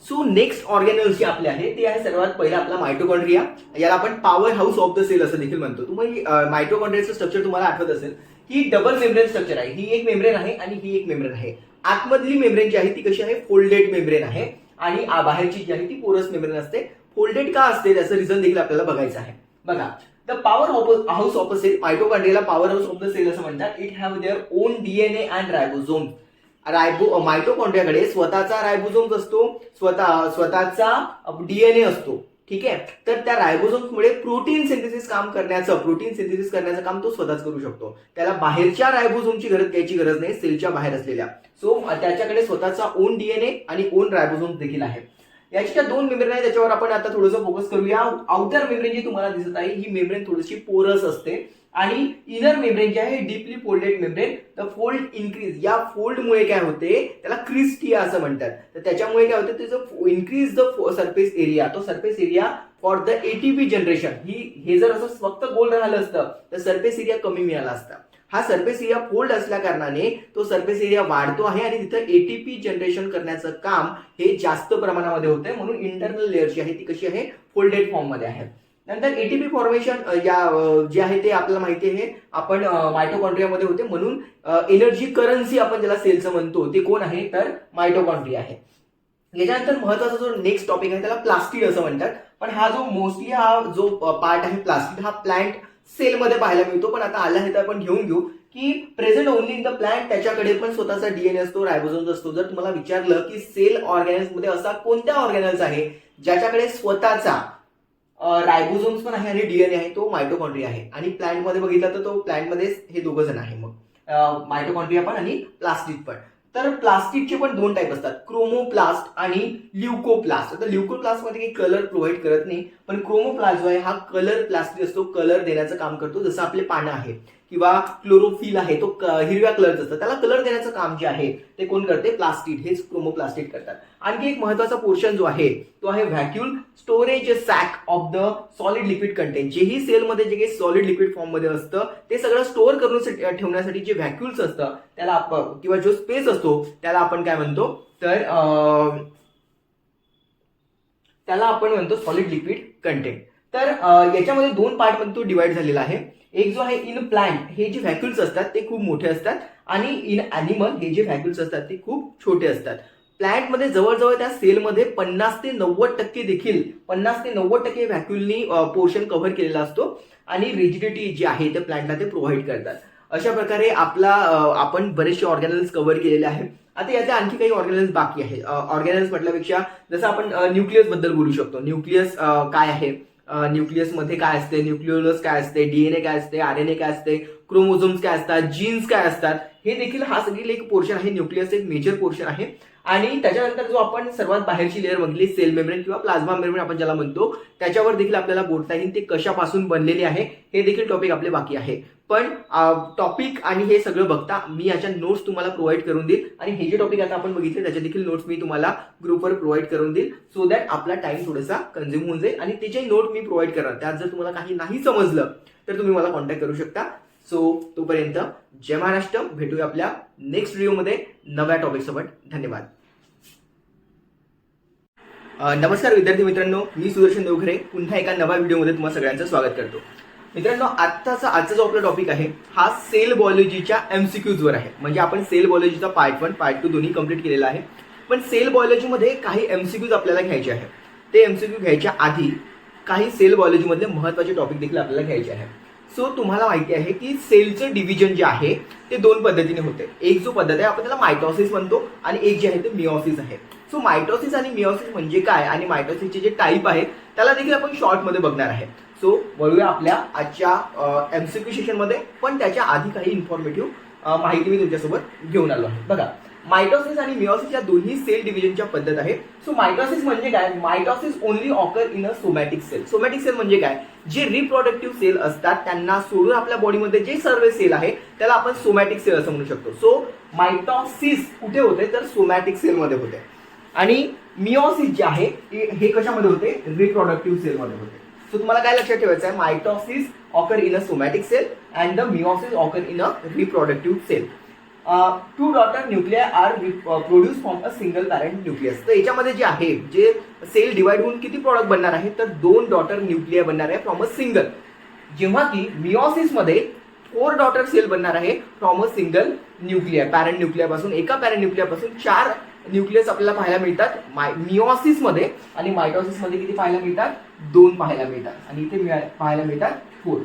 सो नेक्स्ट ऑर्गॅनल जे आपले आहे ते आहे सर्वात पहिला आपला मायटोकॉन्ड्रिया. याला आपण power house of the cell असं देखील म्हणतो. तुम्ही मायटोकॉन्ड्रियाचं स्ट्रक्चर तुम्हाला आठवत असेल, ही डबल मेम्ब्रेन स्ट्रक्चर आहे. ही एक मेम्ब्रेन आहे आणि ही एक मेम्ब्रेन आहे. आतमधली मेम्ब्रेन जी आहे ती कशी आहे, फोल्डेड मेम्ब्रेन आहे आणि बाहेरची जी आहे ती पोरस मेम्ब्रेन असते. फोल्डेड का असते त्याचं रिझन देखील आपल्याला बघायचं आहे. बघा, the power house of a cell, मायटोकॉन्ड्रियाला power house of the cell असं म्हणतात. It have their own DNA and ribosome. मायटोकॉन्ड्रियाकडे स्वतःचा रायबोझोम असतो, स्वतःचा डीएनए असतो. ठीक आहे, तर त्या रायबोझोम्समुळे प्रोटीन सिंथेसिस करण्याचं काम तो स्वतःच करू शकतो. त्याला बाहेरच्या रायबोझोमची घ्यायची गरज नाही, सेलच्या बाहेर असलेल्या. सो त्याच्याकडे स्वतःचा ओन डीएनए आणि ओन रायबोझोम देखील आहे. याची ज्या दोन मेम्ब्रेन आहे त्याच्यावर आपण आता थोडंसं फोकस करूया. आउटर मेम्ब्रेन जी तुम्हाला दिसत आहे ही मेम्ब्रेन थोडीशी पोरस असते आणि इनर मेम्ब्रेन जी आहे deeply folded membrane. The fold increase, या फोल्डमुळे काय होते त्याला क्रिस्टिया असं म्हणतात. तर त्याच्यामुळे काय होतं, त्याचं इन्क्रीज द सरफेस एरिया, तो surface area for the ATP generation. हे जर असं फक्त गोल राहिलं असतं तर सरफेस एरिया कमी मिळाला असता. हा सरफेस एरिया फोल्ड असल्या कारणाने तो सरफेस एरिया वाढतो आहे आणि तिथं एटीपी जनरेशन करण्याचं काम हे जास्त प्रमाणामध्ये होतंय. म्हणून इंटरनल लेअर जी आहे ती कशी आहे, फोल्डेड फॉर्म मध्ये आहे. नंतर एटीपी फॉर्मेशन जे आहे ते आपल्याला माहिती आहे आपण मायटोकॉन्ड्रियामध्ये होते. म्हणून एनर्जी करन्सी आपण ज्याला सेलचं म्हणतो ते कोण आहे तर मायटोकॉन्ड्रिया आहे. याच्यानंतर महत्वाचा जो नेक्स्ट टॉपिक आहे त्याला प्लास्टिड असं म्हणतात. पण हा जो मोस्टली जो पार्ट आहे प्लास्टिड हा प्लांट सेलमध्ये पाहायला मिळतो. पण आता आला आहे तर आपण घेऊन घेऊ. की present only in the plant, त्याच्याकडे पण स्वतःचा डीएनए असतो, रायबोझोम्स असतो. जर तुम्हाला विचारलं की सेल ऑर्गॅनल्स मध्ये असा कोणत्या ऑर्गॅनल्स आहे ज्याच्याकडे स्वतःचा रायबोझोम्स पण आहे आणि डीएनए आहे, तो मायटोकॉन्ड्रिया आहे. आणि प्लांटमध्ये बघितलं तर तो प्लांटमध्ये हे दोघं जण आहे, मग मायटोकॉन्ड्रिया पण आणि प्लास्टिड पण. तर प्लास्टिकचे पण दोन टाईप असतात, क्रोमोप्लास्ट आणि ल्युकोप्लास्ट. आता ल्युकोप्लास्ट मध्ये काही कलर प्रोव्हाइड करत नाही, पण क्रोमोप्लास्ट जो आहे हा कलर प्लास्टिक असतो, कलर देण्याचं काम करतो. जसं आपले पानं आहे किंवा क्लोरोफिल आहे, तो हिरव्या कलरचं असतं, त्याला कलर देण्याचं काम जे आहे ते कोण करते? प्लास्टिड, हेच क्रोमोप्लास्टिड करतात. आणखी एक महत्वाचा पोर्शन जो आहे तो आहे vacuole storage sac of the solid liquid content. जेही सेलमध्ये जे काही सॉलिड लिक्विड फॉर्म मध्ये असतं ते सगळं स्टोअर करून ठेवण्यासाठी जे व्हॅक्यूल्स असतं त्याला आपण, किंवा जो स्पेस असतो त्याला आपण काय म्हणतो? तर त्याला आपण म्हणतो सॉलिड लिक्विड कंटेंट. तर याच्यामध्ये दोन पार्ट मध्ये तो डिवाइड झालेला आहे. एक जो आहे इन प्लांट, हे जे व्हॅक्यूल्स असतात ते खूप मोठे असतात, आणि इन ॲनिमल हे जे व्हॅक्यूल्स असतात ते खूप छोटे असतात. प्लांटमध्ये जवळजवळ त्या सेलमध्ये 50 ते 90% देखील 50 ते 90% व्हॅक्यूलनी पोर्शन कव्हर केलेला असतो, आणि रिजिडिटी जी आहे ते प्लांटला ते प्रोव्हाइड करतात. अशा प्रकारे आपण बरेचसे ऑर्गॅनल्स कव्हर केलेले आहेत. आता याचे आणखी काही ऑर्गॅनल्स बाकी आहे. ऑर्गॅनल्स म्हटल्यापेक्षा जसं आपण न्यूक्लियस बद्दल बोलू शकतो. न्यूक्लियस काय आहे, न्यूक्लियस मध्ये काय असते, न्यूक्लियोलस काय असते, डीएनए काय असते, आरएनए काय असते, क्रोमोझोम्स काय असतात, जीन्स काय असतात, हे देखील हा सगळी एक पोर्शन आहे. न्यूक्लियस एक मेजर पोर्शन आहे. आणि त्याच्यानंतर जो आपण सर्वात बाहेरची लेअर बघली, सेल मेम्ब्रेन किंवा प्लाझ्मा मेम्ब्रेन आपण ज्याला म्हणतो, त्याच्यावर देखील आपल्याला बोलता येईल ते कशापासून बनलेले आहे, हे देखील टॉपिक आपले बाकी आहे. पण टॉपिक आणि हे सगळं बघता मी याच्या नोट्स तुम्हाला प्रोव्हाइड करून देईल, आणि हे जे टॉपिक आता आपण बघितले त्याच्या देखील नोट्स मी तुम्हाला ग्रुपवर प्रोव्हाइड करून देईल, सो दॅट आपला टाइम थोडासा कंझ्युम होऊन जाईल. आणि त्याचे नोट मी प्रोव्हाइड करणार, त्यात जर तुम्हाला काही नाही समजलं तर तुम्ही मला कॉन्टॅक्ट करू शकता. सो तोपर्यंत जय महाराष्ट्र, भेटूया आपल्या नेक्स्ट व्हिडिओमध्ये नव्या टॉपिक सोबत. धन्यवाद. नमस्कार विद्यार्थी मित्रांनो, मी सुदर्शन देवघरे पुन्हा एका नव्या व्हिडिओमध्ये तुम्हा सगळ्यांचं स्वागत करतो. मित्रांनो, आजचा जो आपला टॉपिक आहे हा सेल बायोलॉजीच्या एमसीक्यूज वर आहे. म्हणजे आपण सेल बायोलॉजीचा पार्ट 1 पार्ट 2 दोन्ही कंप्लीट केलेला आहे, पण सेल बायोलॉजीमध्ये काही एमसीक्यूज आपल्याला घ्यायचे आहेत. ते एमसीक्यू घ्यायच्या आधी काही सेल बायोलॉजीमधले महत्त्वाचे टॉपिक देखील आपल्याला घ्यायचे आहे. सो तुम्हाला माहिती आहे की सेलचं डिव्हिजन जे आहे ते दोन पद्धतीने होते. एक जो पद्धत आहे आपण त्याला मायटॉसिस म्हणतो, आणि एक जे आहे ते मिओसिस आहे. सो मायटॉसिस आणि मिओसिस म्हणजे काय, आणि मायटॉसिसचे जे टाईप आहेत त्याला देखील आपण शॉर्टमध्ये बघणार आहे. सो वळूया आपल्या आजच्या एमसीक्यू सेशनमध्ये, पण त्याच्या आधी काही इन्फॉर्मेटिव्ह माहिती मी तुमच्यासोबत घेऊन आलो आहे. बघा, मायटॉसिस आणि मिओसिस या दोन्ही सेल डिव्हिजनच्या पद्धत आहे. सो मायटॉसिस म्हणजे काय? Mitosis only occur in a somatic cell. Somatic cell म्हणजे काय? जे रिप्रोडक्टिव्ह सेल असतात त्यांना सोडून आपल्या बॉडीमध्ये जे सर्व सेल आहे त्याला आपण सोमॅटिक सेल असं म्हणू शकतो. सो मायटॉसिस कुठे होते? तर सोमॅटिक सेलमध्ये होते. आणि मिओसिस जे आहे हे कशामध्ये होते? रिप्रोडक्टिव्ह सेलमध्ये होते. सो तुम्हाला काय लक्षात ठेवायचं आहे? Mitosis occur in a somatic cell and the meiosis occur in a reproductive cell. Two daughter nuclear are produce from a single parent nucleus. तर याच्यामध्ये जे आहे, जे सेल डिवाइड होऊन किती प्रॉडक्ट बनणार आहे? तर 2 डॉटर न्यूक्लियर बनणार आहे फ्रॉम अ सिंगल. जेव्हा की मिओसिस मध्ये 4 डॉटर सेल बनणार आहे from a single nuclear. Parent nuclear पासून, एका पॅरेंट न्यूक्लियर पासून 4 न्यूक्लियस आपल्याला पाहायला मिळतात मिओसिस मध्ये, आणि मायटॉसिस मध्ये किती पाहायला मिळतात? 2 पाहायला मिळतात, आणि इथे पाहायला मिळतात 4.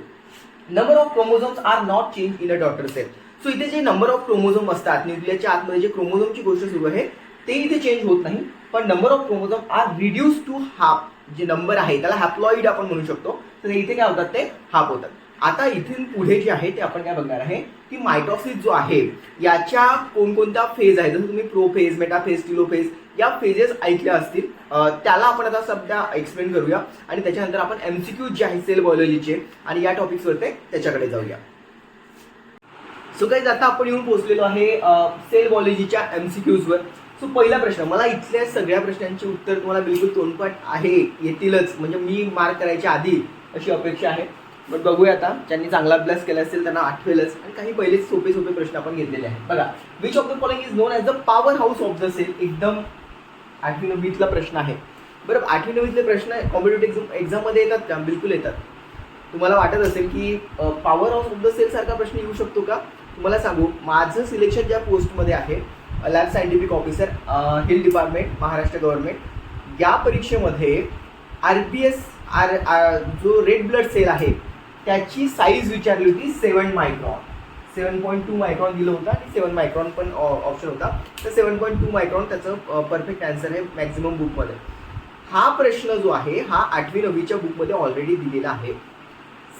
Number of chromosomes are not change in a daughter cell. So इथे जे नंबर ऑफ क्रोमोझोम असतात न्यूक्लियसच्या आतमध्ये, जे क्रोमोझोमची गोष्ट सुरू आहे ते इथे चेंज होत नाही, पण number of chromosome are reduce to half. जे नंबर आहे त्याला हॅप्लॉइड आपण म्हणू शकतो. तर इथे काय होतात? ते हाफ होतात. आता इथून पुढे जे आहे ते आपण काय बघणार आहे की मायटॉसिस जो आहे याच्या कोणकोणत्या फेज आहे, जसं तुम्ही प्रोफेज, मेटाफेज, टिलोफेज या फेजेस ऐकल्या असतील, त्याला आपण आता सध्या एक्सप्लेन करूया, आणि त्याच्यानंतर आपण एमसीक्यू जे आहे सेल बायोलॉजीचे आणि या टॉपिक्सवर त्याच्याकडे जाऊया. सो गाईज, आता आपण येऊन पोहोचलेलो आहे सेल बायोलॉजीच्या एमसीक्यूजवर. सो पहिला प्रश्न, मला इथल्या सगळ्या प्रश्नांची उत्तर तुम्हाला बिलकुल तोंडपाठ आहे, येतीलच, म्हणजे मी मार्क करायच्या आधी अशी अपेक्षा आहे. पण बघूया आता, ज्यांनी चांगला अभ्यास केला असेल त्यांना आठवेलच, आणि काही पहिले सोपे प्रश्न आपण घेतलेले आहेत. बघा, which of the following is known as the power house of the cell. एकदम 8वी 9वीतला प्रश्न आहे. बरं, 8वी 9वीतले प्रश्न कॉम्पिटेटिव्ह एक्झाममध्ये येतात का? बिलकुल येतात. तुम्हाला वाटत असेल की power house of the cell सारखा प्रश्न येऊ शकतो का? तुम्हाला सांगू, माझं सिलेक्शन ज्या पोस्टमध्ये आहे, lab scientific officer, hill department, Maharashtra government, या परीक्षेमध्ये RBS जो रेड ब्लड सेल आहे त्याची साईज विचारली होती 7 मायक्रॉन. 7.2 मायक्रॉन दिलं होतं आणि 7 मायक्रॉन पण ऑप्शन होता. तर 7.2 मायक्रॉन त्याचं परफेक्ट आन्सर आहे मॅक्झिमम बुकमध्ये. हा प्रश्न जो आहे हा 8वी 9वीच्या बुकमध्ये ऑलरेडी दिलेला आहे.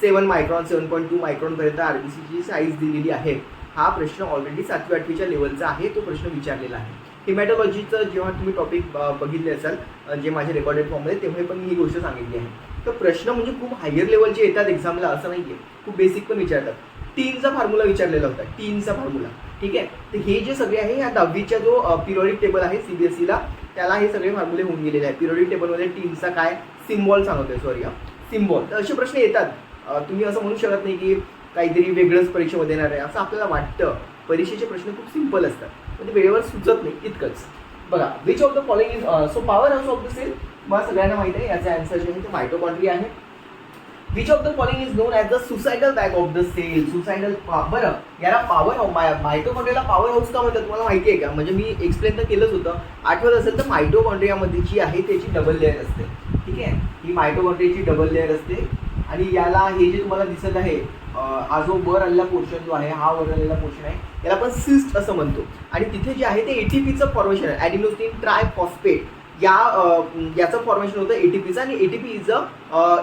7 मायक्रॉन 7.2 मायक्रॉनपर्यंत RBCची साईज दिलेली आहे. हा प्रश्न ऑलरेडी 7वी 8वीच्या लेवलचा आहे, तो प्रश्न विचारलेला आहे. हिमॅटॉलॉजीचं जेव्हा तुम्ही टॉपिक बघितले असाल जे माझे रेकॉर्डेड फॉर्ममध्ये, तेव्हा पण मी ही गोष्ट सांगितली आहे. तर प्रश्न म्हणजे खूप हायर लेवलचे येतात एक्झामला असं नाही आहे, खूप बेसिक पण विचारतात. टीनचा फॉर्म्युला विचारलेला होता, टीनचा फॉर्म्युला. ठीक आहे, तर हे जे सगळे आहे या 10वीच्या जो पिरियडिक टेबल आहे CBSEला, त्याला हे सगळे फॉर्म्युले होऊन गेलेले आहे. पिरियडिक टेबलमध्ये टीनचा काय सिम्बॉल सांगतोय, सॉरी सिम्बॉल. तर असे प्रश्न येतात. तुम्ही असं म्हणू शकत नाही की काहीतरी वेगळंच परीक्षेमध्ये येणार आहे असं आपल्याला वाटतं. परीक्षेचे प्रश्न खूप सिम्पल असतात, पण ते वेळेवर सुचत नाही इतकंच. बघा, which of the following is so power house of the cell. मला सगळ्यांना माहिती आहे याचा आन्सर जे आहे ते मायटोकॉन्ड्रिया आहे. Which of the following is known as the suicidal bag of the cell. Suicidal, बरं याला पॉवर हाऊस, मायटोकॉन्ड्रियाला पॉवर हाऊस का म्हणतात तुम्हाला माहिती आहे का? म्हणजे मी एक्सप्लेन तर केलंच होतं. आठवत असेल तर मायटोकॉन्ड्रियामध्ये जी आहे त्याची डबल लेअर असते. ठीक आहे, ही मायटोकॉन्ड्रियाची डबल लेअर असते आणि याला हे जे तुम्हाला दिसत आहे हा जो वर आलेला पोर्शन जो आहे, हा वर आलेला पोर्शन आहे, याला आपण सिस्ट असं म्हणतो. आणि तिथे जे आहे ते ATPचं फॉर्मेशन आहे, ॲडिनोसिन ट्रायफॉस्फेट. याचं फॉर्मेशन होतं ATPचं. आणि ATP is a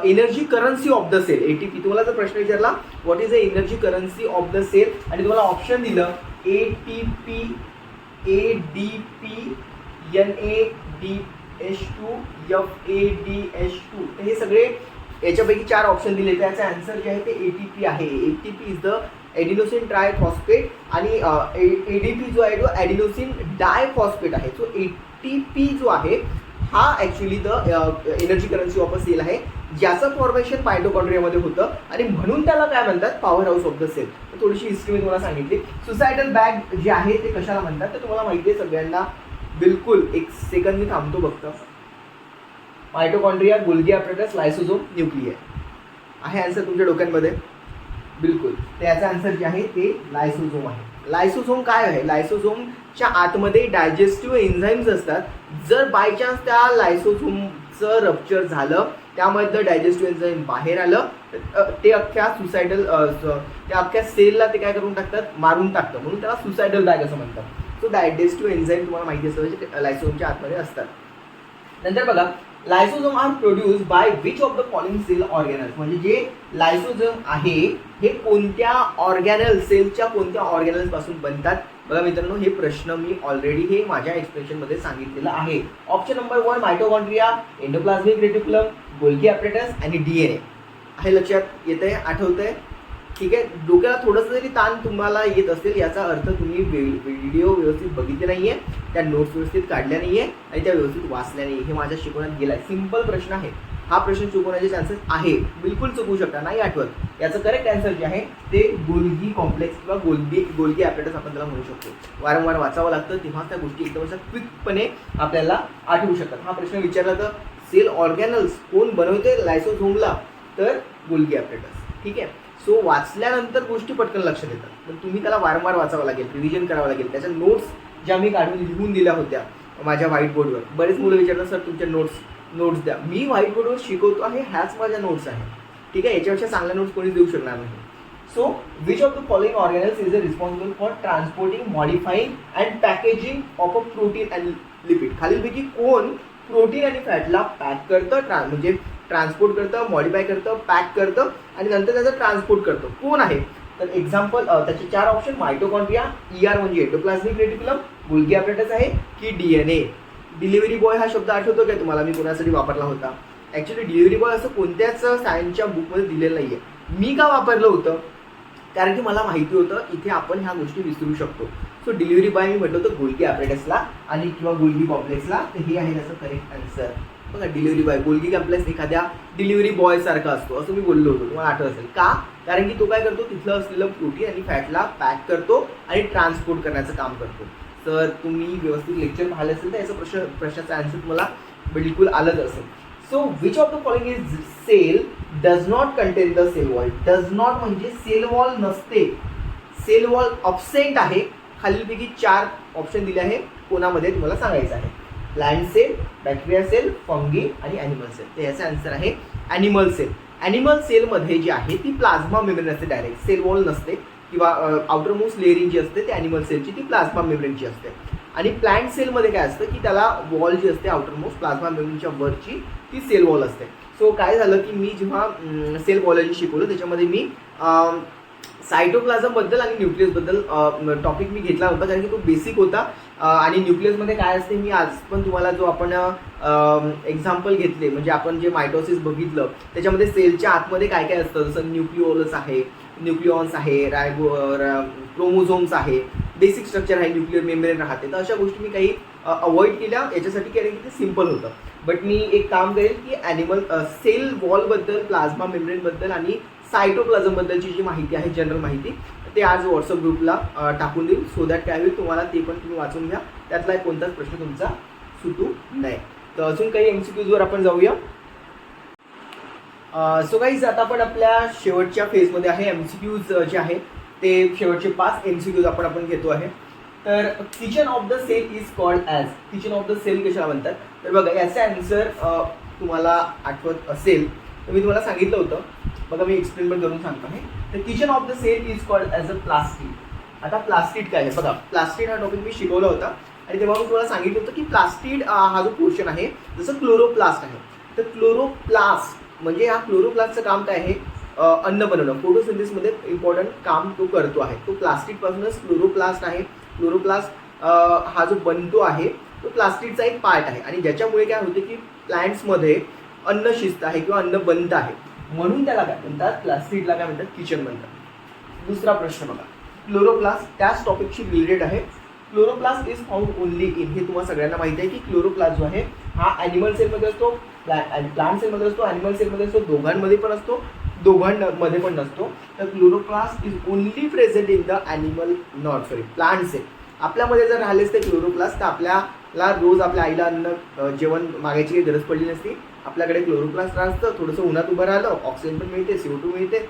energy currency of the cell. ATP तुम्हाला जर प्रश्न विचारला what is the energy currency of the cell आणि तुम्हाला ऑप्शन दिलं ATP, ADP, NADH2, FADH2, तर हे सगळे याच्यापैकी 4 ऑप्शन दिले. त्याचं आन्सर जे आहे ते ATP आहे. ATP is the adenosine triphosphate आणि ADP जो आहे तो ॲडिनोसिन डायफॉस्फेट आहे. सो ATP जो आहे हा actually the energy currency of a cell आहे, ज्याचं फॉर्मेशन मायटोकॉन्ड्रियामध्ये होतं आणि म्हणून त्याला काय म्हणतात power house of the cell. थोडीशी हिस्ट्री मी तुम्हाला सांगितली. सुसायडल बॅग जे आहे ते कशाला म्हणतात तर तुम्हाला माहिती आहे सगळ्यांना. बिलकुल एक सेकंड मी थांबतो बघतो. मायटोकॉन्ड्रिया, गोल्गी ॲपरेटस, लायसोझोम, न्यूक्लियर आहे आन्सर तुमच्या डोक्यांमध्ये. बिलकुल, त्याचा आन्सर जे आहे ते लायसोझोम आहे. लायसोझोम काय आहे? लायसोझोमच्या आतमध्ये डायजेस्टिव्ह एन्झाईम्स असतात. जर बाय चान्स त्या लायसोझोमचं रप्चर झालं, त्यामधलं डायजेस्टिव्ह एन्झाईम बाहेर आलं, ते अख्ख्या सुसायडल त्या अख्ख्या सेलला ते काय करून टाकतात, मारून टाकतं. म्हणून त्याला सुसायडल बॅग असं म्हणतात. सो डायजेस्टिव्ह एन्झाईम तुम्हाला माहिती असतं लायसोझोमच्या आतमध्ये असतात. नंतर बघा, lysosome are produce by which of the following cell organelles. म्हणजे जे लायसोझोम आहे हे कोणत्या ऑर्गॅनल, सेलच्या कोणत्या ऑर्गॅनल्स पासून बनतात. बघा मित्रांनो, हे प्रश्न मी ऑलरेडी हे माझ्या एक्सप्लेनेशनमध्ये सांगितलेलं आहे. Option number 1 mitochondria, endoplasmic reticulum, Golgi apparatus आणि DNA आहे. लक्षात येतंय, आठवतंय? ठीक आहे, डोक्याला थोडंसं जरी ताण तुम्हाला येत असेल याचा अर्थ तुम्ही व्हिडिओ व्यवस्थित बघितले नाही आहे, त्या नोट्स व्यवस्थित काढल्या नाही आहे आणि त्या व्यवस्थित वाचल्या नाही. हे माझ्या शिकवण्यात गेला आहे. सिम्पल प्रश्न आहे हा. प्रश्न चुकवण्याचे चान्सेस आहे, बिलकुल चुकू शकता, नाही आठवत. याचं करेक्ट आन्सर जे आहे ते गोल्गी कॉम्प्लेक्स किंवा गोल्गी ॲपरेटस आपण त्याला म्हणू शकतो. वारंवार वाचावं लागतं तेव्हा त्या गोष्टी एकदम अशा क्विकपणे आपल्याला आठवू शकतात. हा प्रश्न विचारला तर सेल ऑर्गॅनल्स कोण बनवते लायसोझोमला, तर गोल्गी ॲपरेटस. ठीक आहे, सो वाचल्यानंतर गोष्टी पटकन लक्षात येतात, पण तुम्ही त्याला वारंवार वाचावं लागेल, रिव्हिजन करावं लागेल. त्याच्या नोट्स ज्या मी काढून लिहून दिल्या होत्या माझ्या व्हाईट बोर्डवर. बरेच मुलं विचारतात सर तुमच्या नोट्स द्या. मी व्हाईट बोर्डवर शिकवतो आहे, ह्याच माझ्या नोट्स आहे. ठीक आहे, याच्यापेक्षा चांगल्या नोट्स कोणी देऊ शकणार नाही. So which of the following organelles is responsible for transporting, मॉडिफाईंग and packaging of a protein and lipid. खालीलपैकी कोण प्रोटीन आणि फॅटला पॅक करतं, म्हणजे ट्रान्सपोर्ट करतं, मॉडिफाय करतं, पॅक करतं आणि नंतर त्याचं ट्रान्सपोर्ट करतं, कोण आहे? तर एक्झाम्पल त्याचे 4 ऑप्शन मायटोकॉन्ड्रिया, ER म्हणजे एंडोप्लाझ्मिक रेटिक्युलम, गोल्गी ॲपरेटस आहे की DNA. डिलिव्हरी बॉय हा शब्द आठवतो काय तुम्हाला? मी कोणासाठी वापरला होता? ॲक्च्युली डिलिव्हरी बॉय असं कोणत्याच सायन्सच्या बुकमध्ये दिलेलं नाही आहे. मी का वापरलं होतं? कारण की मला माहिती होतं इथे आपण ह्या गोष्टी विसरू शकतो. सो डिलिव्हरी बॉय मी म्हटलं होतं गोल्गी ॲपरेटसला आणि किंवा गोल्गी कॉम्प्लेक्सला, तर हे आहे त्याचं करेक्ट आन्सर. बघा, डिलिव्हरी बॉय, गोल्गी कॉम्प्लेक्स एखाद्या डिलिव्हरी बॉय सारखा असतो असं मी बोललो होतो, तुम्हाला आठवत असेल का? कारण की तो काय करतो, तिथलं असलेलं प्रोटीन आणि फॅटला पॅक करतो आणि ट्रान्सपोर्ट करण्याचं काम करतो. तर तुम्ही व्यवस्थित लेक्चर पाहिलं असेल तर याचं प्रश्नाचा आन्सर तुम्हाला बिलकुल आलंच असेल. So which of the following is cell does not contain the cell wall. Does not म्हणजे सेल वॉल नसते, सेल वॉल अब्सेंट आहे. खालीलपैकी 4 ऑप्शन दिले आहे, कोणामध्ये तुम्हाला सांगायचं आहे. Plant cell, bacteria cell, fungi आणि ॲनिमल सेल. तर याचा आन्सर आहे ॲनिमल सेल. ॲनिमल सेलमध्ये जी आहे ती प्लाझ्मा मेम्ब्रेन असते, डायरेक्ट सेल वॉल नसते. किंवा आउटर मोस्ट लेअरिंग जी असते ती ॲनिमल सेलची ती प्लाझ्मा मेम्ब्रेनची असते. आणि प्लांट सेलमध्ये काय असतं की त्याला वॉल जी असते आउटर मोस्ट प्लाझ्मा मेम्ब्रेनच्या वरची ती सेल वॉल असते. सो काय झालं की मी जेव्हा सेल बॉलॉजी शिकवलं त्याच्यामध्ये मी सायटोप्लाझमबद्दल आणि न्यूक्लियसबद्दल टॉपिक मी घेतला होता, कारण की तो बेसिक होता. आणि न्यूक्लियसमध्ये काय असते मी आज पण तुम्हाला जो आपण एक्झाम्पल घेतले, म्हणजे आपण जे मायटोसिस बघितलं त्याच्यामध्ये सेलच्या आतमध्ये काय काय असतं, जसं न्यूक्लिओलस आहे, न्यूक्लिऑन्स आहे, क्रोमोझोम्स आहे, बेसिक स्ट्रक्चर आहे, न्यूक्लिअर मेम्ब्रेन राहते. तर अशा गोष्टी मी काही अवॉइड केल्या याच्यासाठी, कारण की ते सिम्पल होतं. बट मी एक काम करेल की ॲनिमल सेल वॉलबद्दल, प्लाझ्मा मेम्ब्रेनबद्दल आणि सायटोप्लाझमबद्दलची जी माहिती आहे, जनरल माहिती, ते आज व्हॉट्सअप ग्रुपला टाकून देईल. सो दॅट काय होईल तुम्हाला ते पण तुम्ही वाचून घ्या, त्यातला कोणताच प्रश्न तुमचा सुटू नाही. तर अजून काही MCQजवर आपण जाऊया. सो गाईज आता आपण आपल्या शेवटच्या फेजमध्ये आहे. MCQज जे आहे ते शेवटचे 5 MCQज आपण घेतो आहे. तर kitchen of the cell is called as, kitchen of the cell कशाला म्हणतात, तर बघा याचा आन्सर तुम्हाला आठवत असेल तर मी तुम्हाला सांगितलं होतं. बघा मी एक्सप्लेन पण करून सांगतो आहे. तर kitchen of the cell is called as a plastid. आता प्लास्टिड काय आहे बघा, प्लास्टिड हा टॉपिक मी शिकवला होता आणि तेव्हा मी तुम्हाला सांगितलं होतं की प्लास्टिड हा जो पोर्शन आहे जसं क्लोरोप्लास्ट आहे, तर क्लोरोप्लास्ट म्हणजे हा क्लोरोप्लास्टचं काम काय आहे, अन्न बनवणं, फोटोसिंथेसिसमध्ये इम्पॉर्टंट काम तो करतो आहे. तो प्लास्टिकपासूनच क्लोरोप्लास्ट आहे. क्लोरोप्लास्ट हा जो बनतो आहे तो प्लास्टिकचा एक पार्ट आहे आणि ज्याच्यामुळे काय होते की प्लांट्समध्ये अन्न शिजत आहे किंवा अन्न बनत आहे, म्हणून त्याला काय म्हणतात, प्लास्टिडला काय म्हणतात, किचन म्हणतात. दुसरा प्रश्न बघा, क्लोरोप्लास्ट त्याच टॉपिकशी रिलेटेड आहे. Chloroplast is found only in, हे तुम्हाला सगळ्यांना माहिती आहे की क्लोरोप्लास्ट जो आहे हा ॲनिमल सेलमध्ये असतो, प्लांट सेलमध्ये असतो, ॲनिमल सेलमध्ये असतो, दोघांमध्ये पण असतो, दोघांमध्ये पण नसतो. तर chloroplast is only present in the plant cell. आपल्यामध्ये जर राहिलेच ते क्लोरोप्लास्ट तर आपल्याला रोज आपल्या आईला अन्न जेवण मागायची काही गरज पडली नसती. आपल्याकडे क्लोरोप्लास्ट असतं, थोडंसं उन्हात उभं राहिलं, ऑक्सिजन पण मिळते, CO2 मिळते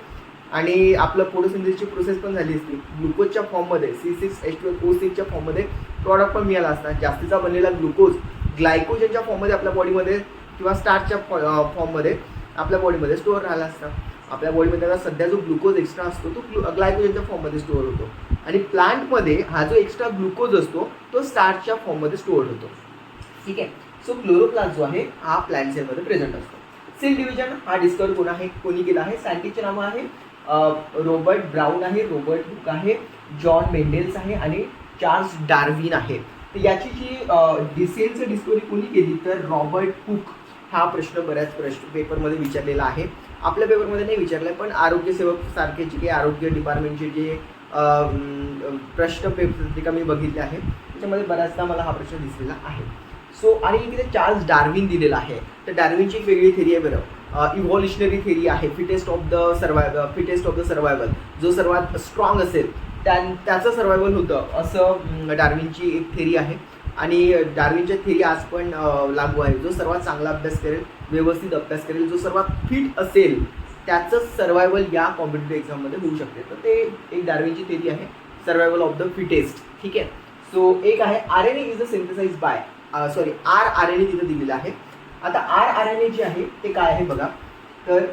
आणि आपलं फोटोसिंथेसिसची प्रोसेस पण झाली असती. ग्लुकोजच्या फॉर्ममध्ये C6H12O6च्या फॉर्ममध्ये प्रॉडक्ट पण मिळाला असता. जास्तीचा बनलेला ग्लुकोज ग्लायकोजनच्या फॉर्ममध्ये आपल्या बॉडीमध्ये किंवा स्टार्चच्या फॉर्ममध्ये आपल्या बॉडीमध्ये स्टोअर राहिला असता. आपल्या बॉडीमध्ये सध्या जो ग्लुकोज एक्स्ट्रा असतो तो ग्लायकोजनच्या फॉर्ममध्ये स्टोअर होतो आणि प्लांटमध्ये हा जो एक्स्ट्रा ग्लुकोज असतो तो स्टार्चच्या फॉर्ममध्ये स्टोअर होतो. ठीक आहे. सो क्लोरोप्लास्ट जो आहे हा प्लांट सेलमध्ये प्रेझेंट असतो. सेल डिव्हिजन हा डिस्कवर कोणी केला आहे, सायंटिस्टचे नावं आहे रॉबर्ट ब्राउन आहे, रॉबर्ट हुक आहे, जॉन मेंडेल्स आहे आणि चार्ल्स डार्विन आहे. तर याची जी सेलचं डिस्कवरी कोणी केली तर रॉबर्ट हुक. हा प्रश्न बऱ्याच पेपरमध्ये विचारलेला आहे. आपल्या पेपरमध्ये नाही विचारलाय, पण आरोग्यसेवक सारखे जे काही आरोग्य डिपार्टमेंटचे जे प्रश्न पत्रिका मी बघितले आहे त्याच्यामध्ये बऱ्याचदा मला हा प्रश्न दिसलेला आहे. सो आणि इथे चार्ल्स डार्विन दिलेला आहे. तर डार्विनची एक वेगळी थेरी आहे बरं, इव्हॉल्युशनरी थेरी आहे. फिटेस्ट ऑफ द सर्वायवल, जो सर्वात स्ट्रॉंग असेल त्याचं सर्वायवल होतं असं डार्विनची एक थेरी आहे. आणि डार्विनच्या थेरी आज पण लागू आहे. जो सर्वात चांगला अभ्यास करेल, व्यवस्थित अभ्यास करेल, जो सर्वात फिट असेल त्याचं सर्वायवल या कॉम्पिटिटिव्ह एक्झाममध्ये होऊ शकते. तर ते एक डार्विनची थेरी आहे, सर्वायवल ऑफ द फिटेस्ट. ठीक आहे. सो एक आहे RNA is a synthesize by RNA तिथं दिलेलं आहे. आता RNA जे आहे ते काय आहे बघा, तर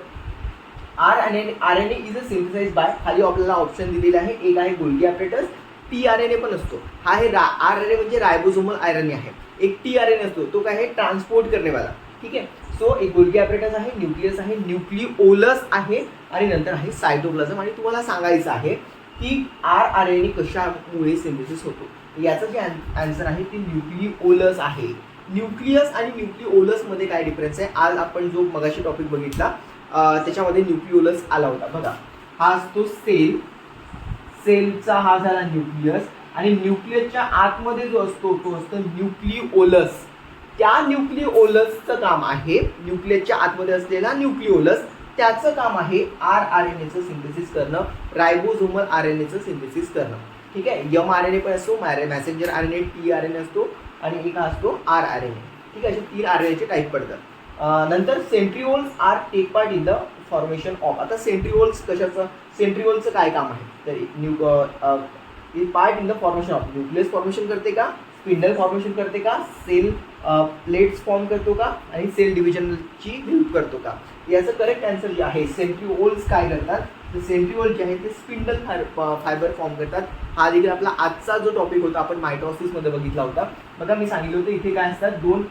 RNA is a synthesize by, खाली आपल्याला ऑप्शन दिलेले आहे. एक आहे गोल्गी ॲपरेटस, tRNA पण असतो. हा आहे RNA म्हणजे रायबोझोमल RNA आहे. एक tRNA असतो, तो काय आहे, ट्रान्सपोर्ट करणेवाला. ठीक आहे. सो एक गोल्गी ॲपरेटस आहे, न्यूक्लियस आहे, न्यूक्लिओलस आहे आणि नंतर आहे सायटोप्लाझम. आणि तुम्हाला सांगायचं आहे की RNA कशामुळे सिंथेसिस होतो. याचं जे आन्सर आहे ते न्यूक्लिओलस आहे. न्यूक्लियस आणि न्यूक्लिओलसमध्ये काय डिफरन्स आहे, आज आपण जो मगाशी टॉपिक बघितला त्याच्यामध्ये न्यूक्लिओलस आला होता बघा. हा असतो सेलचा हा झाला न्यूक्लियस आणि न्यूक्लियसच्या आतमध्ये जो असतो तो असतो न्यूक्लिओलस. त्या न्यूक्लिओलसचं काम आहे, न्यूक्लियसच्या आतमध्ये असलेला न्यूक्लिओलस त्याचं काम आहे RNAचं सिंथेसिस करणं, रायबोझोमल RNAचं सिंथेसिस करणं. ठीक आहे. mRNA पण असतो, मॅसेंजर RNA, tRNA असतो आणि एक असतो RNA. ठीक आहे. असे 3 RNAचे टाईप पडतात. नंतर centrioles are take part in the formation of. आता सेंट्रिओल्स कशाचं, सेंट्रिओलचं काय काम आहे तर part in the formation of, nucleus formation करते का, स्पिंडल फॉर्मेशन करते का, सेल प्लेट्स फॉर्म करतो का आणि सेल डिव्हिजनची हेल्प करतो का. याचं करेक्ट आन्सर जे आहे सेंट्रिओल्स काय करतात, तर सेंट्रिओल जे आहे ते स्पिंडल फायबर फॉर्म करतात. हा देखील आपला आजचा जो टॉपिक होता आपण मायटॉसिसमध्ये बघितला होता. बघा मी सांगितलं होतं इथे काय असतात, दोन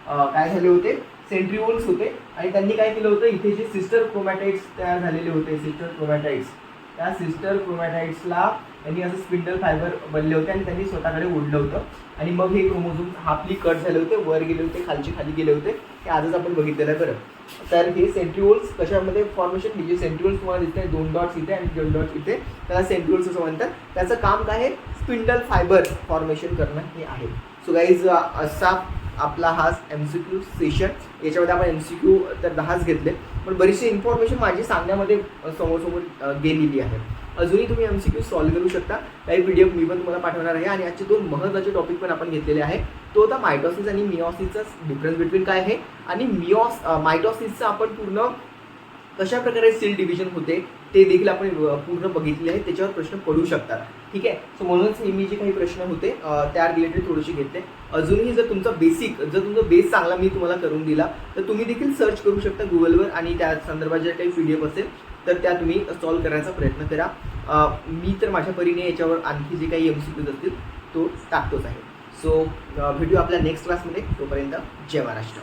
काय झाले होते, सेंट्रिओल्स होते आणि त्यांनी काय केलं होतं, इथे जे सिस्टर क्रोमॅटाइड्स तयार झालेले होते, सिस्टर क्रोमॅटाइड्स, त्या सिस्टर क्रोमॅटाइड्सला त्यांनी असं स्पिंडल फायबर बनले होते आणि त्यांनी स्वतःकडे ओढलं होतं आणि मग हे क्रोमोझोम हाफली कट झाले होते, वर गेले होते, खाली गेले होते. हे आजच आपण बघितलेलं आहे बरं. तर हे सेंट्रिओल्स कशामध्ये फॉर्मेशन, हे जे सेंट्रिओल्स तुम्हाला दिसत आहे, 2 डॉट्स इथे आणि 2 डॉट्स इथे, त्याला सेंट्रिओल्स असं म्हणतात. त्याचं काम काय आहे, स्पिंडल फायबर फॉर्मेशन करणं हे आहे. सो गाईज असा आपला हा MCQ सेशन. याच्यामध्ये आपण MCQ तर 10च घेतले, पण बरीचशी इन्फॉर्मेशन माझी सांगण्यामध्ये समोर गेलेली आहे. अजूनही तुम्ही MCQ सॉल्व्ह करू शकता. काही PDF मी पण तुम्हाला पाठवणार आहे. आणि आजचे 2 महत्त्वाचे टॉपिक पण आपण घेतलेले आहे. तो होता मायटॉसिस आणि मिओसिसचा डिफरन्स बिटवीन काय आहे, आणि मायटॉसिसचं आपण पूर्ण कशा प्रकारे सेल डिव्हिजन होते ते देखील आपण पूर्ण बघितले आहे. त्याच्यावर प्रश्न पडू शकतात. ठीक आहे. सो म्हणूनच मी जे काही प्रश्न होते त्या रिलेटेड थोडेसे घेतले. अजूनही जर तुमचा बेस चांगला मी तुम्हाला करून दिला तर तुम्ही देखील सर्च करू शकता गुगलवर आणि त्या संदर्भात जे काही PDF असेल तर त्या तुम्ही सॉल्व्ह करायचा प्रयत्न करा. मी तर माझ्या परीने याच्यावर आणखी जे काही MCQs असतील तो टाकतोच आहे. सो भेटू आपल्या नेक्स्ट क्लासमध्ये. तोपर्यंत जय महाराष्ट्र.